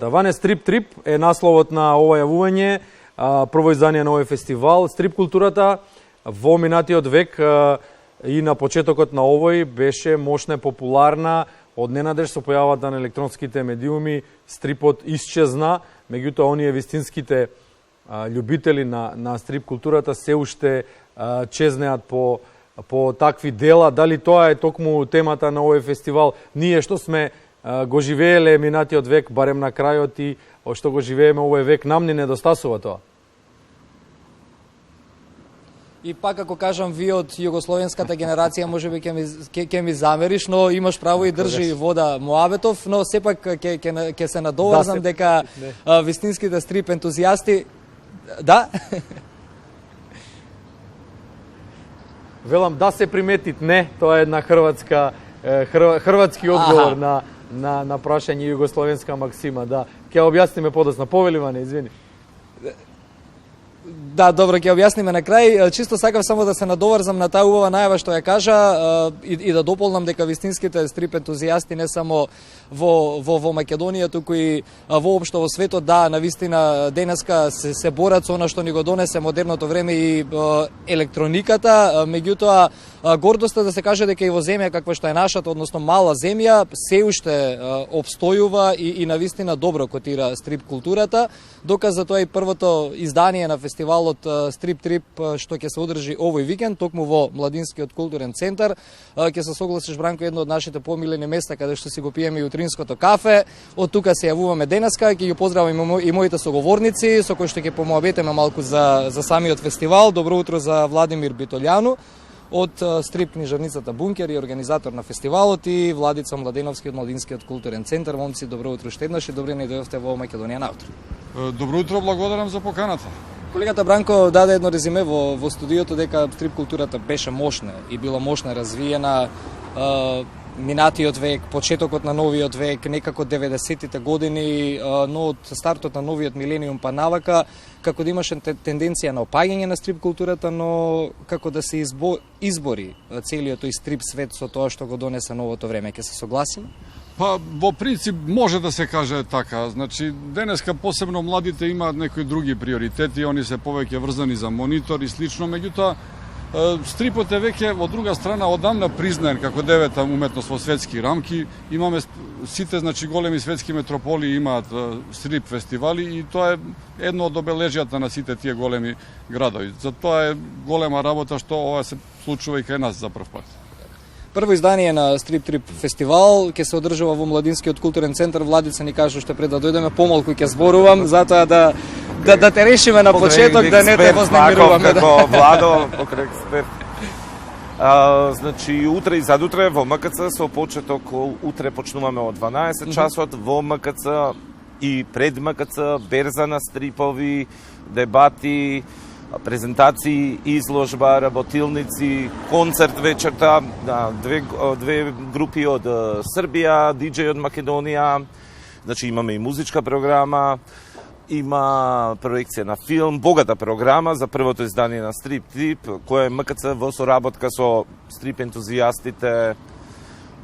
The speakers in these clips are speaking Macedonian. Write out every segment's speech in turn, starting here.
Ване Стрип Трип е насловот на ова јавување, прво издание на овој фестивал. Стрип културата во минатиот век и на почетокот на овој беше мощна и популарна. Од ненадеж со појавата на електронските медиуми стрипот исчезна, меѓутоа оние вистинските љубители на стрип културата се уште чезнеат по такви дела. Дали тоа е токму темата на овој фестивал? Ние што сме го живееле минатиот век, барем на крајот, и што го живееме овој век, нам не недостасува тоа. И пак, ако кажам, ви од југословенската генерација можеби ќе ми замериш, но имаш право и држи вода муабетов, но сепак ќе се надоврзам дека вистинските стрип ентузијасти... Да? Велам да се приметит, не, тоа е една хрватски одговор на прашање југословенска максима, да. Ќе објасниме подоцна. Повели, Ване, извини. Да, добро, ќе објасниме на крај. Чисто сакав само да се надоврзам на таа убава најава што ја кажа и да дополнам дека вистинските стрип ентузијасти не само во Македонија, туку и воопшто во светот, да, навистина денеска се борат со она што ни го донесе модерното време и електрониката, меѓутоа гордоста да се каже дека и во земја каква што е нашата, односно мала земја, се уште обстојува и навистина добро котира стрип културата. Доказ за тоа и првото издание на фестивалот Стрип Трип што ќе се одржи овој викенд, токму во Младинскиот културен центар. Ќе се согласиш, Бранко, едно од нашите помилени места каде што си го пиеме и утринското кафе. Од тука се јавуваме денеска, ќе ги поздравам и моите соговорници со кои што ќе помоабетеме малку за самиот фестивал. Добро утро за Владимир Битолјану од стрип книжарницата Бункер и организатор на фестивалот, и Владица Младеновски од Младинскиот културен центар. Момци, добро утро уште еднаш и добре ни дојдовте во Македонија наутро. Добро утро, благодарам за поканата. Колегата Бранко даде едно резиме во студиото дека стрип културата беше мощна и била мощна, развиена минатиот век, почетокот на новиот век, некако 90-тите години, но од стартот на новиот милениум па навака, како да имаше тенденција на опаѓање на стрип културата, но како да се избори целиот тој стрип свет со тоа што го донесе новото време. Ќе се согласиме? Па, во принцип, може да се каже така. Значи, денеска посебно младите имаат некои други приоритети, они се повеќе врзани за монитор и слично, меѓутоа, стрипот е веќе, од друга страна, одамна признаен како девета уметност во светски рамки. Имаме сите, значи, големи светски метрополии имаат стрип фестивали и тоа е едно од обележјата на сите тие големи градови. Затоа е голема работа што ова се случува и кај нас за прв пат. Прво издание на Стрип Трип фестивал ќе се одржува во Младинскиот културен центар. Владица ни кажа уште пред да дојдеме, помалку ќе зборувам, затоа да те решиме на почеток, да не те вознемируваме. Како Владо, покрај експерт. Значи, утре и задутре во МКЦ, со почеток утре почнуваме од 12 часот во МКЦ и пред МКЦ, берза на стрипови, дебати, презентации, изложба, работилници, концерт вечерта, две групи од Србија, диџеј од Македонија, значи имаме и музичка програма, има проекција на филм, богата програма за првото издание на Стрип Трип, која е МКЦ во соработка со стрип ентузијастите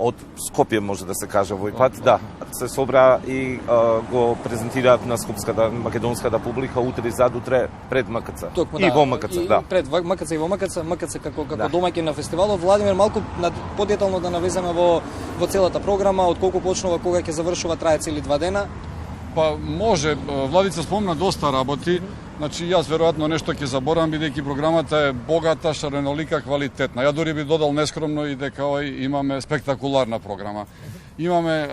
од Скопје, може да се каже овој пат, да, се собра и го презентираат на скопската македонската публика утре и задутре пред МКЦ. Токму, и во МКЦ, да. Пред МКЦ и во МКЦ како домаќин на фестивалот. Владимир, малку подетално да навеземе во целата програма, од колку почнува, кога ќе завршува, трае цели 2 дена? Па може, Владица спомна доста работи, значи јас веројатно нешто ќе заборам, бидејќи програмата е богата, шаренолика, квалитетна. Ја дури би додал нескромно и дека имаме спектакуларна програма. Имаме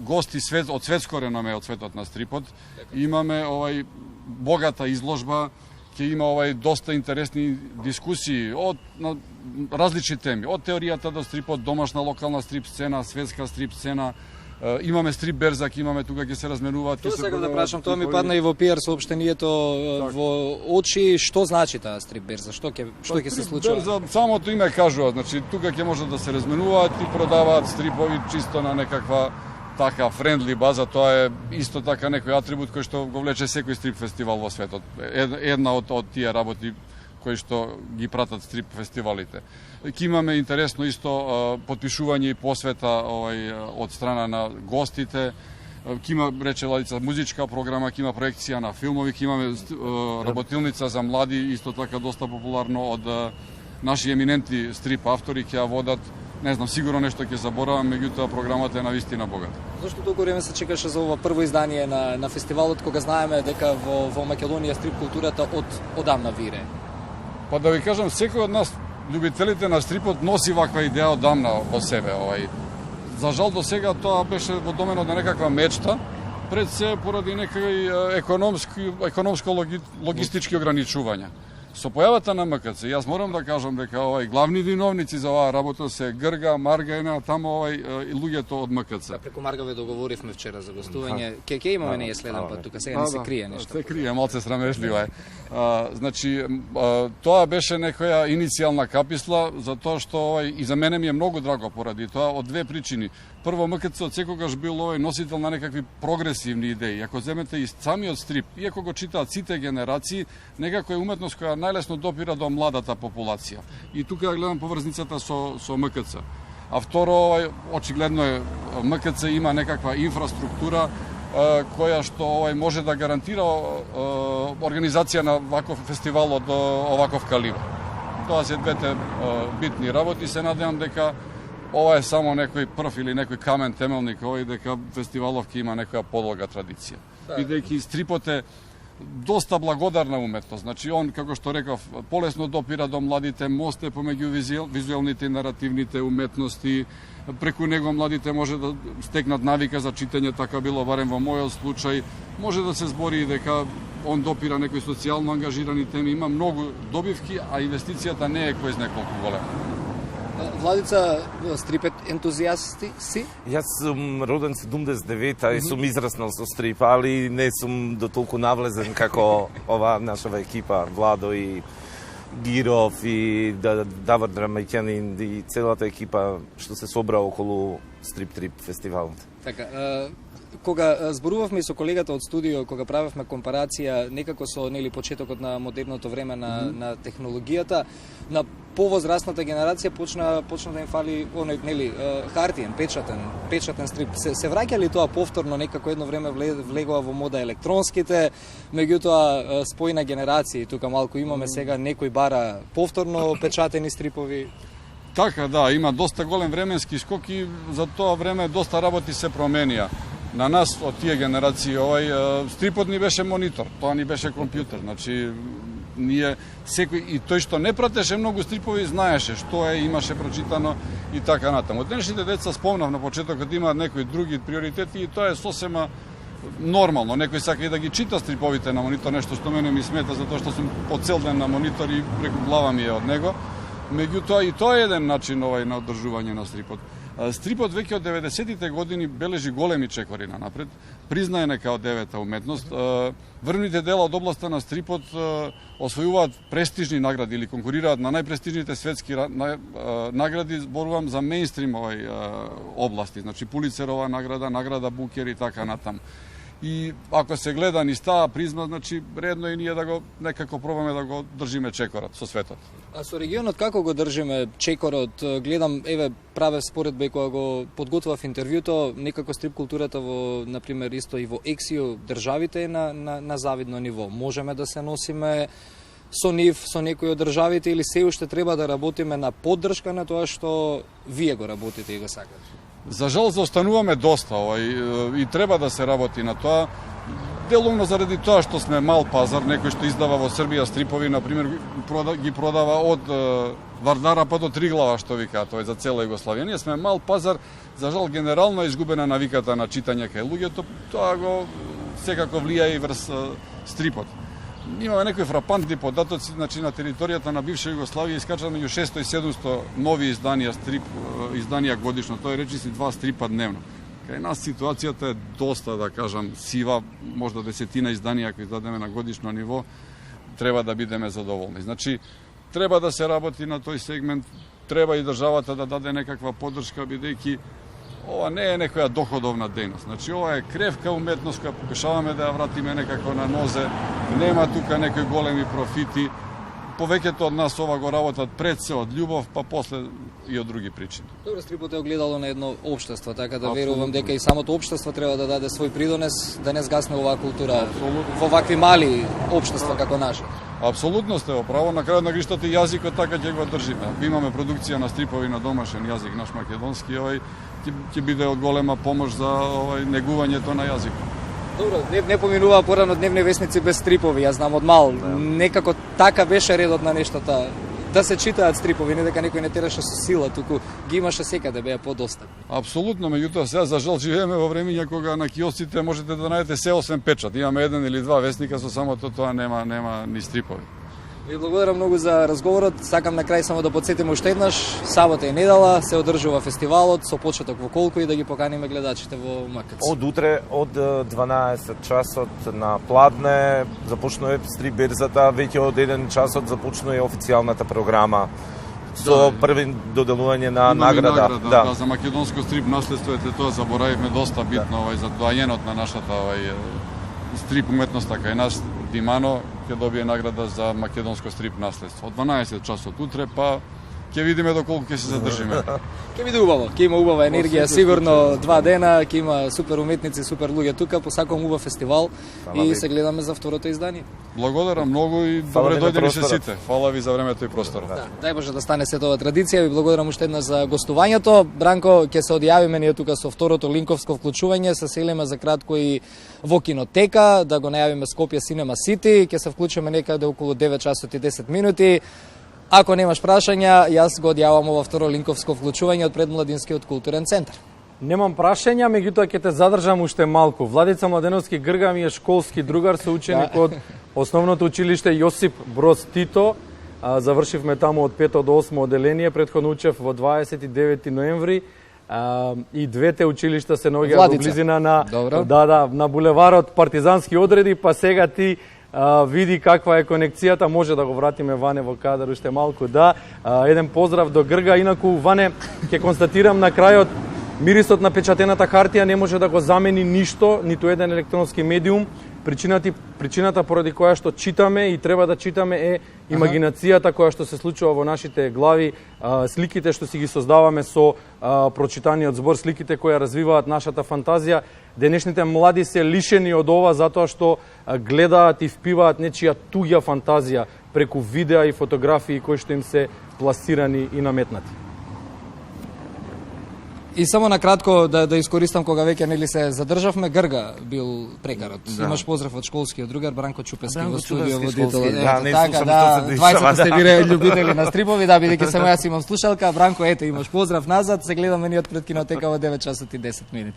гости од светско реноме од светот на стрипот, имаме богата изложба, ќе има доста интересни дискусии на различни теми, од теоријата до стрипот, домашна локална стрип сцена, светска стрип сцена. Имаме стрип берза, имаме тука ќе се разменуваат. Тоа сакам да прашам, тоа ми падна и во пиар соопштението во очи. Што значи таа стрип берза? Што ќе се случува? Берза, самото име кажува, значи тука ќе може да се разменуваат и продаваат стрипови чисто на некаква така френдли база. Тоа е исто така некој атрибут кој што го влече секој стрип фестивал во светот. Една од тие работи кои што ги пратат стрип фестивалите. Ке имаме интересно исто потпишување и посвета од страна на гостите. Кима, рече Владица, музичка програма, кима проекција на филмови, имаме работилница за млади, исто така доста популарно од наши еминентни стрип автори ќе ја водат. Не знам, сигурно нешто ќе заборавам, меѓутоа програмата е навистина богата. Зашто толку време се чекаше за ова прво издание на фестивалот, кога знаеме дека во Македонија стрип културата одамна вире? Па да ви кажам, секој од нас, љубителите на стрипот, носи ваква идеја одамна во себе. За жал до сега тоа беше во доменот на некаква мечта, пред се поради некои економско-логистички ограничувања. Со појавата на МКЦ, јас морам да кажам дека главни виновници за оваа работа се Грга, Маргаена, тамо и луѓето од МКЦ. Преку Марга ве договоривме вчера за гостување. Ќе имаме ние следен пат, тука сега не се крие нешто. Се крие, малце срамежливо е. Значи, тоа беше некоја иницијална каписла, затоа што и за мене ми е многу драго поради тоа од две причини. Прво, МКЦ од секогаш бил носител на некакви прогресивни идеи. Ако земете и самиот стрип, иако го читаат сите генерации, некако е уметност која најлесно допира до младата популација. И тука ја гледам поврзницата со МКЦ. А второ, очигледно е, МКЦ има некаква инфраструктура која што може да гарантира организација на ваков фестивал од оваков калибар. Тоа се двете битни работи. Се надевам дека ова е само некој прв или некој камен темелник, дека фестивалов ќе има некоја подолга традиција. Бидејќи стрипот е доста благодарна уметност. Значи, он, како што реков, полесно допира до младите, мост е помеѓу визуелните и наративните уметности. Преку него младите може да стекнат навика за читање, така било барем во мојот случај. Може да се збори дека он допира некои социјално ангажирани теми, има многу добивки, а инвестицијата не е кој знае колку голема. Владица, стрипет ентузијасти си? Јас сум роден 79-та и сум израснал со стрип, али не сум до толку навлезен како ова нашава екипа, Владо и Гиров и Давор Драмајќанин и целата екипа што се собра околу Стрип-трип фестивалот. Така, кога зборувавме и со колегата од студио, кога правевме компарација некако со почетокот на модерното време на технологијата, на повозрастната генерација почна да им фали хартиен, печатен стрип. Се враќа ли тоа повторно, некако едно време влегува во мода електронските, меѓутоа спојна генерација, тука малку имаме сега некој бара повторно печатени стрипови? Така, да, има доста голем временски скок и за тоа време доста работи се променија. На нас, од тие генерации, стрипот ни беше монитор, тоа ни беше компјутер. Значи, ние секој и тој што не пратеше многу стрипови знаеше што имаше прочитано и така натаму. Денешните деца, спомнав на почетокот, имаат некои други приоритети и тоа е сосема нормално. Некој сака и да ги чита стриповите на монитор, нешто што мене ми смета затоа што сум по цел ден на монитор и преку глава ми е од него. Меѓутоа и тоа е еден начин на одржување на стрипот. Стрипот веќе од 90-тите години бележи големи чекори напред, признаена као девета уметност. Врвните дела од областа на стрипот освојуваат престижни награди или конкурираат на најпрестижните светски награди, зборувам за мејнстрим области, значи Пулицерова награда Букер и така натаму. И ако се гледа низ таа призма, значи редно и ние да го некако пробаме да го држиме чекорот со светот. А со регионот како го држиме чекорот? Гледам, правев споредба кога го подготвав интервјуто, некако стрип културата во, например, исто и во ексио државите е на завидно ниво. Можеме да се носиме со нив, со некои од државите, или се уште треба да работиме на поддршка на тоа што вие го работите и го сакате? За жал заостануваме доста и треба да се работи на тоа. Делумно заради тоа што сме мал пазар, некој што издава во Србија стрипови, например, ги продава од Вардара па до Триглава, што викаат, за цела Југославија. Ние сме мал пазар, за жал генерално изгубена навиката на читање кај луѓето, тоа го секако влијае и врз стрипот. Имаме некои фрапантни податоци, значи на територијата на бивша Југославија искачат меѓу 600 и 700 нови изданија годишно, тоа е речиси 2 стрипа дневно. Кај нас ситуацијата е доста, да кажам, сива, можда 10 изданија кои издадеме на годишно ниво, треба да бидеме задоволни. Значи, треба да се работи на тој сегмент, треба и државата да даде некаква поддршка, бидејќи ова не е некоја доходовна дејност. Значи, ова е кревка уметност која покушаваме да ја вратиме некако на нозе, нема тука некои големи профити. повеќето од нас ова го работат пред се од љубов, па после и од други причини. Добро, стрипот е огледало на едно општество, така да верувам дека и самото општество треба да даде свој придонес да не згасне оваа култура во вакви мали општества како наше. Апсолутно сте во право, на крајот на гриштата и јазикот така ќе го држиме. Ако имаме продукција на стрипови на домашен јазик, наш македонски, ќе биде од голема помош за негувањето на јазикот. Добро, не поминуваа порано дневни весници без стрипови, јас знам од мал. Некако така беше редот на нештата, да се читаат стрипови, не дека некој не тераше со сила, туку ги имаше секаде, беа подоста. Апсолутно, меѓутоа сега за жал живееме во времења кога на киосците можете да најдете се освен печат. Имаме еден или два вестника, со самото тоа нема ни стрипови. Ви благодарам многу за разговорот. Сакам на крај само да подсетим уште еднаш, сабота и недела се одржува фестивалот со почеток во колку и да ги поканиме гледачите во МКЦ. Од утре од 12 часот на Пладне започнува стрип берзата, веќе од 1 часот започнува и официјалната програма со први доделување на награда. Да, за македонско стрип наследство тоа заборавивме доста битно за доајенот на нашата стрип уметноста кај нас Димано ќе добие награда за македонско стрип наследство. Од 12 часот утре, па ќе видиме доколку ќе се задржиме. Ќе биде убаво, ќе има убава енергија, сигурно 2 дена, ќе има супер уметници, супер луѓе тука, посакувам убав фестивал и се гледаме за второто издание. Благодарам многу и добре дојдени се сите. Фала ви за времето и просторот. Дај Боже да стане сето ова традиција, ви благодарам уште еднаш за гостувањето. Бранко, ќе се одјавиме ние тука со второто линковско вклучување, се селиме за кратко и во кинотека, да го најавиме Скопје Cinema City, ќе се вклучиме некаде околу 9 часот и 10 минути. Ако немаш прашања, јас го одјавам ова второ линковско вклучување од Предмладинскиот културен центар. Немам прашања, меѓутоа ќе те задржам уште малку. Владица Младеновски Грга ми е школски другар, соученик од Основното училиште Јосип Броз Тито. Завршивме таму од 5 до 8 оделение, претходно учев во 29 ноември. И двете училишта се наоѓаат во близина на булеварот Партизански одреди, па сега ти види каква е конекцијата, може да го вратиме Ване во кадар уште малку. Еден поздрав до Грга, инаку Ване ќе констатирам на крајот, мирисот на печатената хартија не може да го замени ништо, ниту еден електронски медиум. Причината поради која што читаме и треба да читаме е имагинацијата која што се случува во нашите глави, сликите што си ги создаваме со прочитаниот збор, сликите кои развиваат нашата фантазија. Денешните млади се лишени од ова затоа што гледаат и впиваат нечија туѓа фантазија преку видеа и фотографии кои што им се пласирани и наметнати. И само на кратко да искористам кога веќе нели се задржавме, Грга бил прекарот. Имаш поздрав од школскиот другар Бранко Чупески во студио водител. Така, 20 сте вие љубители на стрипови, бидејќи само јас имам слушалка, Бранко ете имаш поздрав назад, се гледаме ние од пред кинотека во 9 часот и 10 минути.